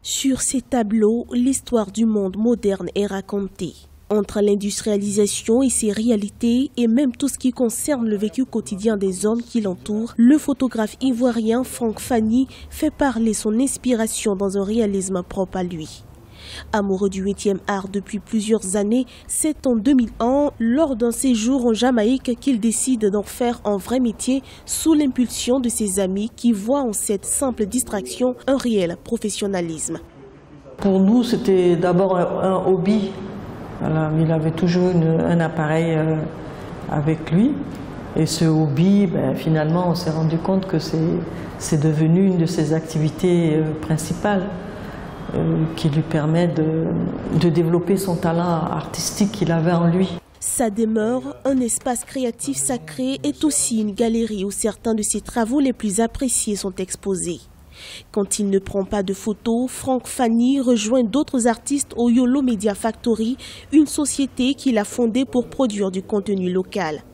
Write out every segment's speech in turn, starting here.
Sur ces tableaux, l'histoire du monde moderne est racontée. Entre l'industrialisation et ses réalités, et même tout ce qui concerne le vécu quotidien des hommes qui l'entourent, le photographe ivoirien Franck Fanny fait parler son inspiration dans un réalisme propre à lui. Amoureux du 8e art depuis plusieurs années, c'est en 2001, lors d'un séjour en Jamaïque, qu'il décide d'en faire un vrai métier sous l'impulsion de ses amis qui voient en cette simple distraction un réel professionnalisme. Pour nous, c'était d'abord un hobby. Voilà, il avait toujours un appareil avec lui. Et ce hobby, finalement, on s'est rendu compte que c'est devenu une de ses activités principales. Qui lui permet de développer son talent artistique qu'il avait en lui. Sa demeure, un espace créatif sacré, est aussi une galerie où certains de ses travaux les plus appréciés sont exposés. Quand il ne prend pas de photos, Franck Fanny rejoint d'autres artistes au Yolo Media Factory, une société qu'il a fondée pour produire du contenu local.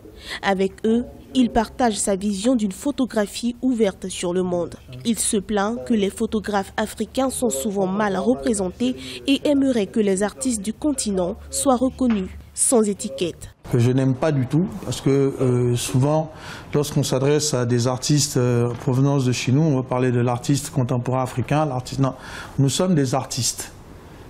Avec eux, il partage sa vision d'une photographie ouverte sur le monde. Il se plaint que les photographes africains sont souvent mal représentés et aimerait que les artistes du continent soient reconnus sans étiquette. Que je n'aime pas du tout, parce que souvent, lorsqu'on s'adresse à des artistes en provenance de chez nous, on va parler de l'artiste contemporain africain, non, nous sommes des artistes.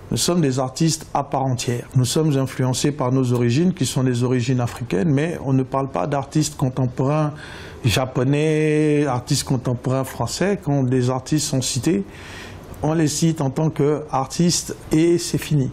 Nous sommes des artistes à part entière. Nous sommes influencés par nos origines, qui sont des origines africaines, mais on ne parle pas d'artistes contemporains japonais, artistes contemporains français. Quand des artistes sont cités, on les cite en tant qu'artistes et c'est fini.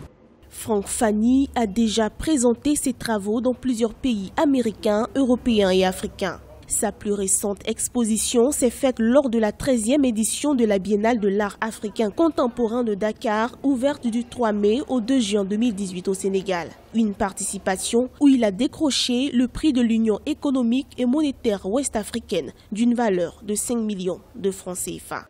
Franck Fanny a déjà présenté ses travaux dans plusieurs pays américains, européens et africains. Sa plus récente exposition s'est faite lors de la 13e édition de la Biennale de l'art africain contemporain de Dakar, ouverte du 3 mai au 2 juin 2018 au Sénégal. Une participation où il a décroché le prix de l'Union économique et monétaire ouest-africaine d'une valeur de 5 millions de francs CFA.